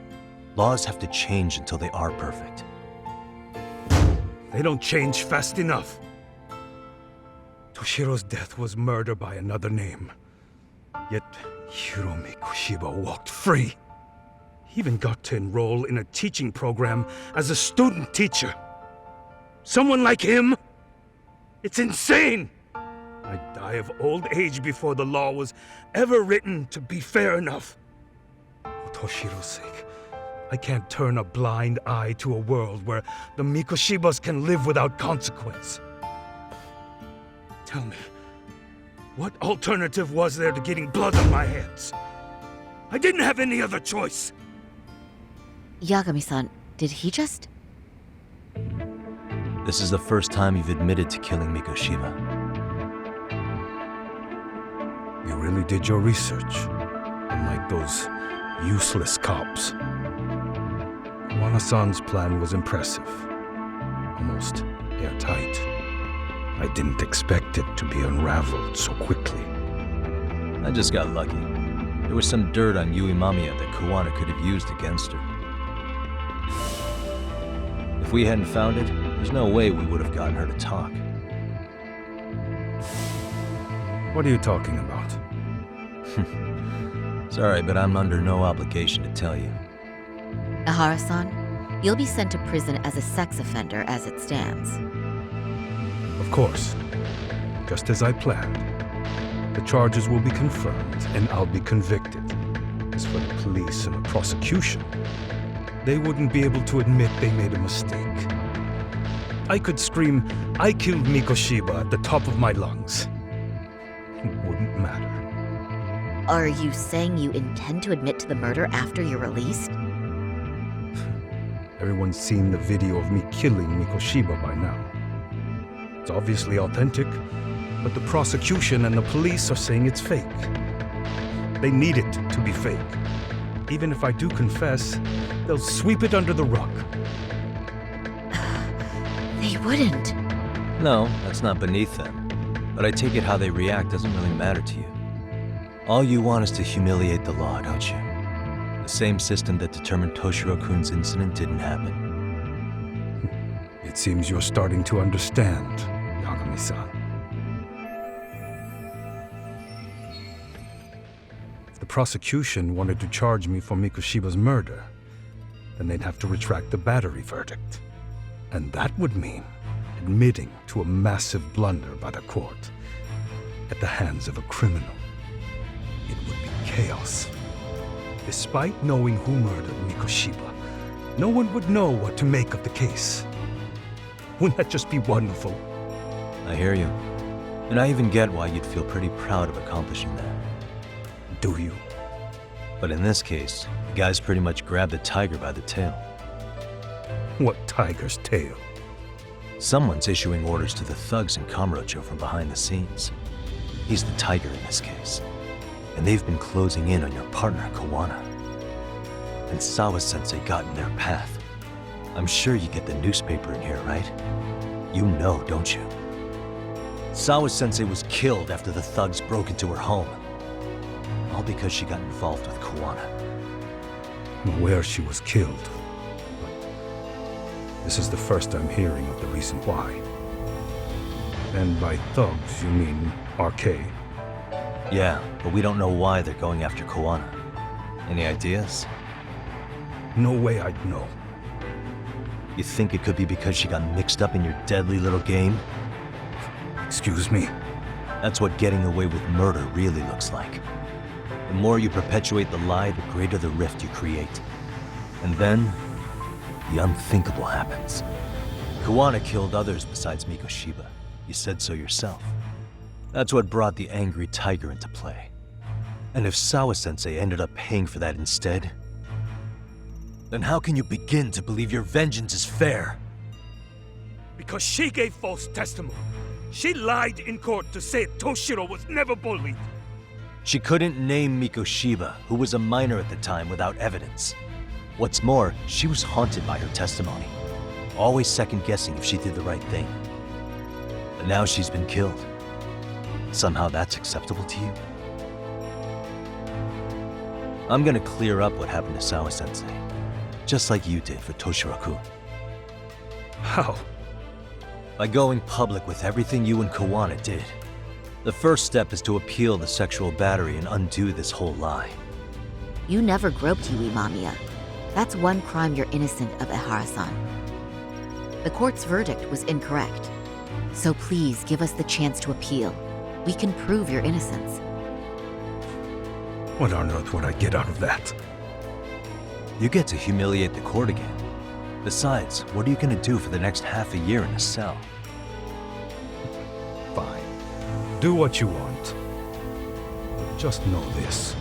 Laws have to change until they are perfect. They don't change fast enough. Toshiro's death was murder by another name. Yet Hiromi Kushiba walked free. He even got to enroll in a teaching program as a student teacher. Someone like him? It's insane! I'd die of old age before the law was ever written to be fair enough. For Toshiro's sake, I can't turn a blind eye to a world where the Mikoshibas can live without consequence. Tell me, what alternative was there to getting blood on my hands? I didn't have any other choice. Yagami-san, did he just... This is the first time you've admitted to killing Mikoshiba. You really did your research, unlike those useless cops. Kuwana-san's plan was impressive, almost airtight. I didn't expect it to be unraveled so quickly. I just got lucky. There was some dirt on Yui Mamiya that Kuwana could have used against her. If we hadn't found it, there's no way we would have gotten her to talk. What are you talking about? Sorry, but I'm under no obligation to tell you. Ahara-san, you'll be sent to prison as a sex offender as it stands. Of course. Just as I planned. The charges will be confirmed, and I'll be convicted. As for the police and the prosecution, they wouldn't be able to admit they made a mistake. I could scream, "I killed Mikoshiba" at the top of my lungs. It wouldn't matter. Are you saying you intend to admit to the murder after you're released? Everyone's seen the video of me killing Mikoshiba by now. It's obviously authentic, but the prosecution and the police are saying it's fake. They need it to be fake. Even if I do confess, they'll sweep it under the rug. They wouldn't. No, that's not beneath them. But I take it how they react doesn't really matter to you. All you want is to humiliate the law, don't you? The same system that determined Toshiro-kun's incident didn't happen. It seems you're starting to understand, Yagami-san. If the prosecution wanted to charge me for Mikoshiba's murder, then they'd have to retract the battery verdict. And that would mean admitting to a massive blunder by the court at the hands of a criminal. It would be chaos. Despite knowing who murdered Mikoshiba, no one would know what to make of the case. Wouldn't that just be wonderful? I hear you. And I even get why you'd feel pretty proud of accomplishing that. Do you? But in this case, the guys pretty much grabbed the tiger by the tail. What tiger's tail? Someone's issuing orders to the thugs in Kamurocho from behind the scenes. He's the tiger in this case. And they've been closing in on your partner, Kawana. And Sawa-sensei got in their path. I'm sure you get the newspaper in here, right? You know, don't you? Sawa-sensei was killed after the thugs broke into her home. All because she got involved with Kawana. I'm aware she was killed. But this is the first I'm hearing of the reason why. And by thugs, you mean RK? Yeah, but we don't know why they're going after Kawana. Any ideas? No way I'd know. You think it could be because she got mixed up in your deadly little game? Excuse me? That's what getting away with murder really looks like. The more you perpetuate the lie, the greater the rift you create. And then, the unthinkable happens. Kawana killed others besides Mikoshiba. You said so yourself. That's what brought the angry tiger into play. And if Sawa-sensei ended up paying for that instead, then how can you begin to believe your vengeance is fair? Because she gave false testimony. She lied in court to say Toshiro was never bullied. She couldn't name Mikoshiba, who was a minor at the time, without evidence. What's more, she was haunted by her testimony, always second-guessing if she did the right thing. But now she's been killed. Somehow that's acceptable to you? I'm gonna clear up what happened to Sawa-sensei, just like you did for Toshiro-kun. How? By going public with everything you and Kawana did. The first step is to appeal the sexual battery and undo this whole lie. You never groped Yui Mamiya. That's one crime you're innocent of, Ehara-san. The court's verdict was incorrect. So please give us the chance to appeal. We can prove your innocence. What on earth would I get out of that? You get to humiliate the court again. Besides, what are you gonna do for the next half a year in a cell? Fine. Do what you want. But just know this.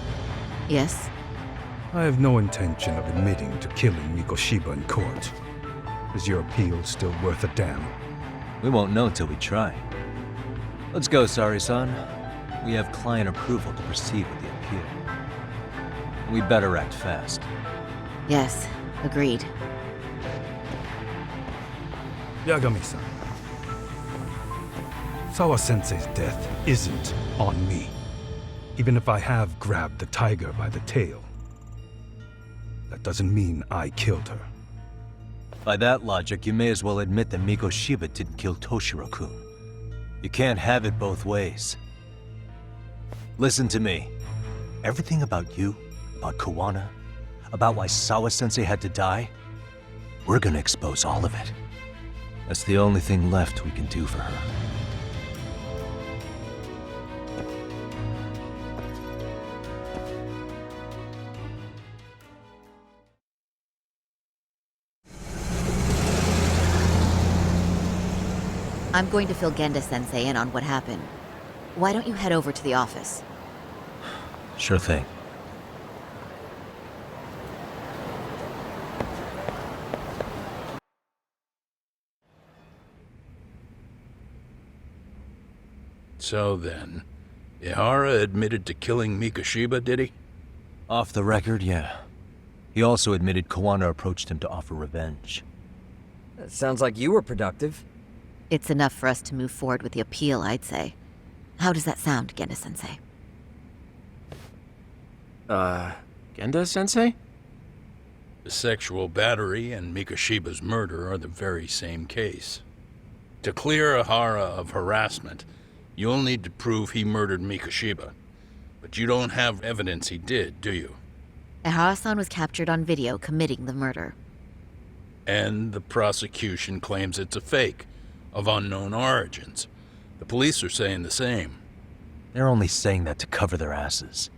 Yes? I have no intention of admitting to killing Mikoshiba in court. Is your appeal still worth a damn? We won't know till we try. Let's go, Sari-san. We have client approval to proceed with the appeal. We better act fast. Yes, agreed. Yagami-san. Sawa-sensei's death isn't on me. Even if I have grabbed the tiger by the tail. That doesn't mean I killed her. By that logic, you may as well admit that Mikoshiba didn't kill Toshiro-kun. You can't have it both ways. Listen to me. Everything about you, about Kawana, about why Sawa-sensei had to die, we're gonna expose all of it. That's the only thing left we can do for her. I'm going to fill Genda-sensei in on what happened. Why don't you head over to the office? Sure thing. So then, Ihara admitted to killing Mikoshiba, did he? Off the record, yeah. He also admitted Kawana approached him to offer revenge. That sounds like you were productive. It's enough for us to move forward with the appeal, I'd say. How does that sound, Genda-sensei? Genda-sensei? The sexual battery and Mikoshiba's murder are the very same case. To clear Ihara of harassment, you'll need to prove he murdered Mikoshiba. But you don't have evidence he did, do you? Ehara-san was captured on video committing the murder. And the prosecution claims it's a fake, of unknown origins. The police are saying the same. They're only saying that to cover their asses.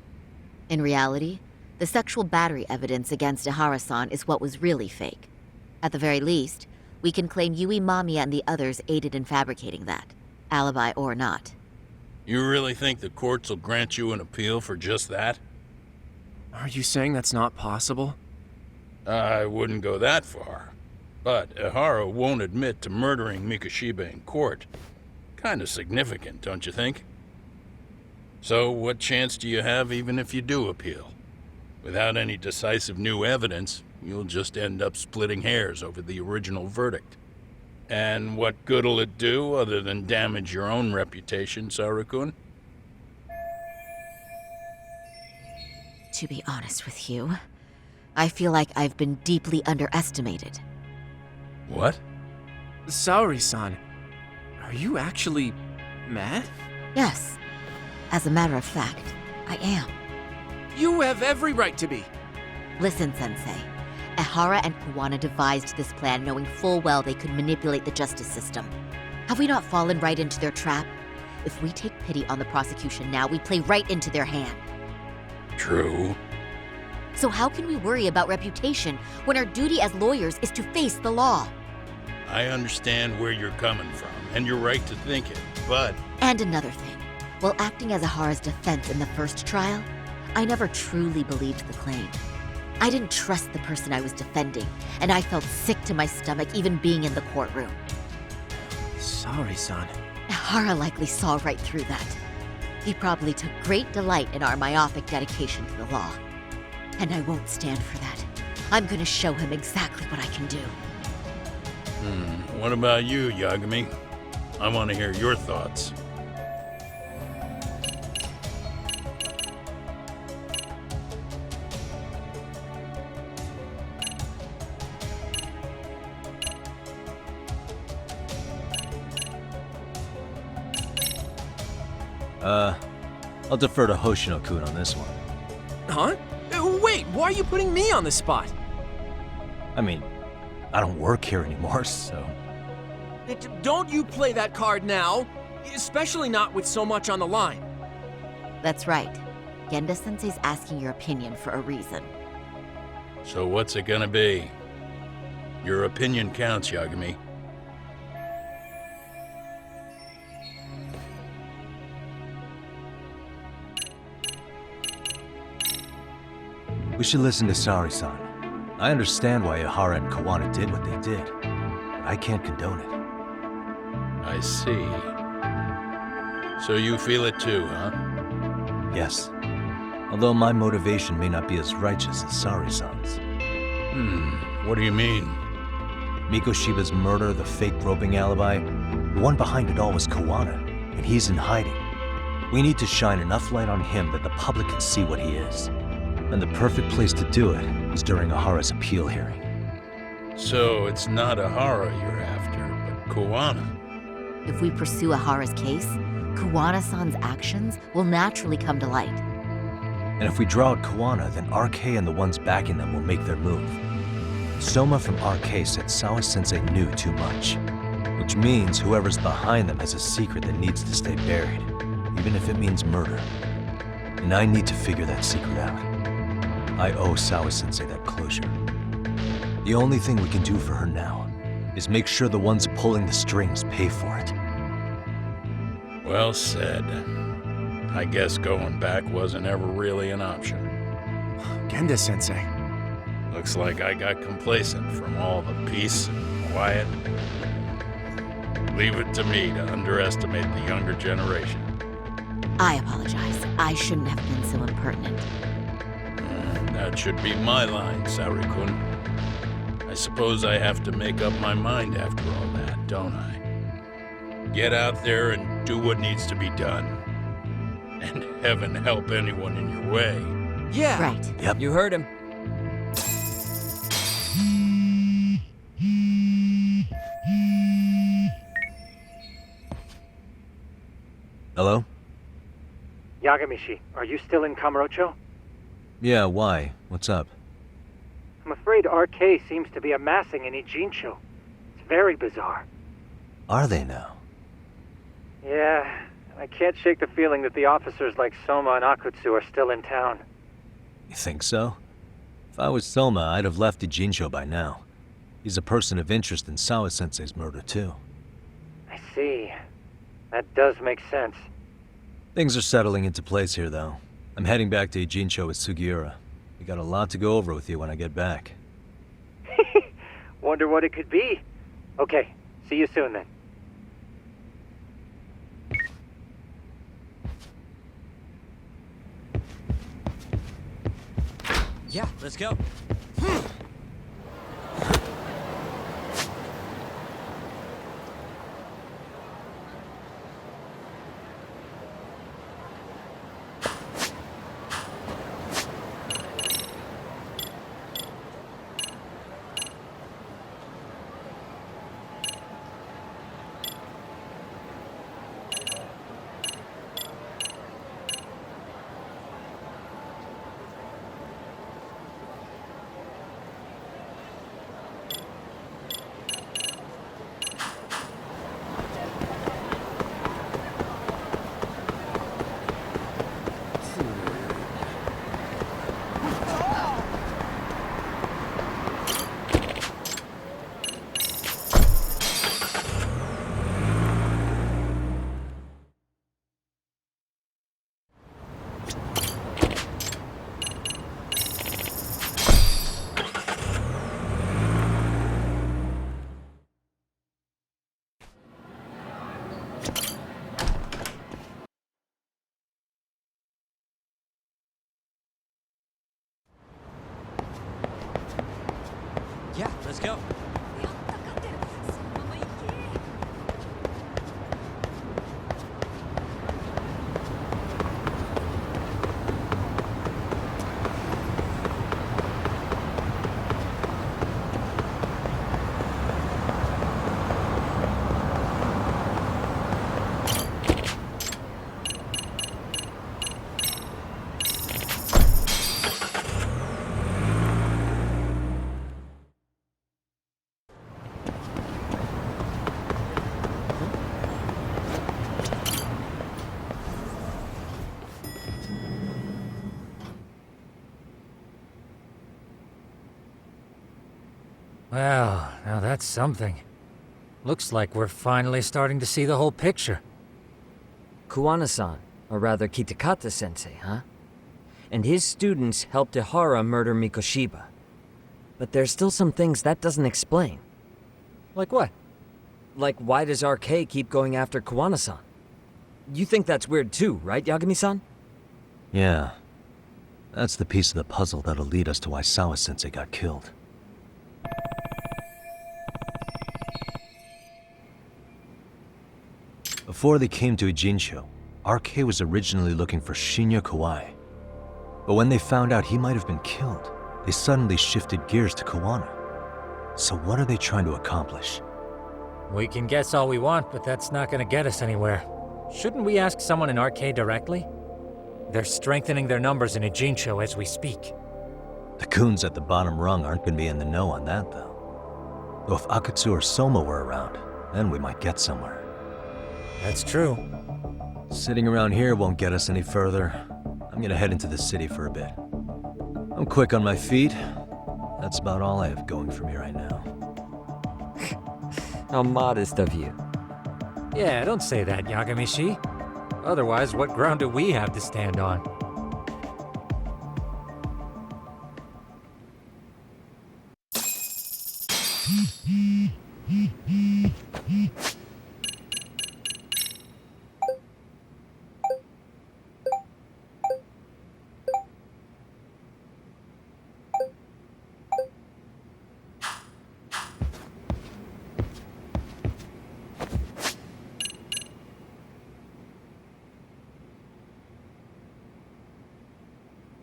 In reality, the sexual battery evidence against Ehara-san is what was really fake. At the very least, We can claim Yui, Mamiya, and the others aided in fabricating that, alibi or not. You really think the courts will grant you an appeal for just that? Are you saying that's not possible? I wouldn't go that far. But Ehara won't admit to murdering Mikoshiba in court. Kinda significant, don't you think? So what chance do you have even if you do appeal? Without any decisive new evidence, you'll just end up splitting hairs over the original verdict. And what good'll it do other than damage your own reputation, Saru-kun? To be honest with you, I feel like I've been deeply underestimated. What? Saori-san, are you actually mad? Yes. As a matter of fact, I am. You have every right to be. Listen, Sensei. Ehara and Kuwana devised this plan knowing full well they could manipulate the justice system. Have we not fallen right into their trap? If we take pity on the prosecution now, we play right into their hand. True. So how can we worry about reputation when our duty as lawyers is to face the law? I understand where you're coming from, and you're right to think it, but... And another thing. While acting as Ehara's defense in the first trial, I never truly believed the claim. I didn't trust the person I was defending, and I felt sick to my stomach even being in the courtroom. Saori-san. Ehara likely saw right through that. He probably took great delight in our myopic dedication to the law. And I won't stand for that. I'm gonna show him exactly what I can do. What about you, Yagami? I want to hear your thoughts. I'll defer to Hoshino-kun on this one. Huh? Wait, why are you putting me on the spot? I mean, I don't work here anymore, so... Don't you play that card now, especially not with so much on the line. That's right. Genda-sensei's asking your opinion for a reason. So what's it gonna be? Your opinion counts, Yagami. We should listen to Saori-san. I understand why Ehara and Kuwana did what they did, but I can't condone it. I see. So you feel it too, huh? Yes. Although my motivation may not be as righteous as Saori-san's. What do you mean? Mikoshiba's murder, the fake groping alibi, the one behind it all was Kuwana, and he's in hiding. We need to shine enough light on him that the public can see what he is. And the perfect place to do it is during Ehara's appeal hearing. So it's not Ehara you're after, but Kuwana. If we pursue Ehara's case, Kuwana-san's actions will naturally come to light. And if we draw out Kuwana, then RK and the ones backing them will make their move. Soma from RK said Sawa-sensei knew too much, which means whoever's behind them has a secret that needs to stay buried, even if it means murder. And I need to figure that secret out. I owe Sawa-sensei that closure. The only thing we can do for her now is make sure the ones pulling the strings pay for it. Well said. I guess going back wasn't ever really an option. Genda-sensei. Looks like I got complacent from all the peace and quiet. Leave it to me to underestimate the younger generation. I apologize. I shouldn't have been so impertinent. That should be my line, Saori-kun. I suppose I have to make up my mind after all that, don't I? Get out there and do what needs to be done. And heaven help anyone in your way. Yeah. Right. Yep. You heard him. Hello? Yagamishi, are you still in Kamurocho? Yeah, why? What's up? I'm afraid RK seems to be amassing in Ijincho. It's very bizarre. Are they now? Yeah, I can't shake the feeling that the officers like Soma and Akutsu are still in town. You think so? If I was Soma, I'd have left Ijincho by now. He's a person of interest in Sawa-sensei's murder, too. I see. That does make sense. Things are settling into place here, though. I'm heading back to Ijincho with Sugiura. We got a lot to go over with you when I get back. Wonder what it could be. Okay, see you soon then. Yeah, let's go. Yeah, let's go. Well, now that's something. Looks like we're finally starting to see the whole picture. Kuwana-san, or rather Kitakata-sensei, huh? And his students helped Ihara murder Mikoshiba. But there's still some things that doesn't explain. Like what? Like, why does RK keep going after Kuwana-san? You think that's weird too, right, Yagami-san? Yeah. That's the piece of the puzzle that'll lead us to why Sawa-sensei got killed. Before they came to Ijincho, RK was originally looking for Shinya Kawai. But when they found out he might have been killed, they suddenly shifted gears to Kuwana. So what are they trying to accomplish? We can guess all we want, but that's not gonna get us anywhere. Shouldn't we ask someone in RK directly? They're strengthening their numbers in Ijincho as we speak. The goons at the bottom rung aren't gonna be in the know on that, though. Though if Akutsu or Soma were around, then we might get somewhere. That's true. Sitting around here won't get us any further. I'm gonna head into the city for a bit. I'm quick on my feet. That's about all I have going for me right now. How modest of you. Yeah, don't say that, Yagami-shi. Otherwise, what ground do we have to stand on?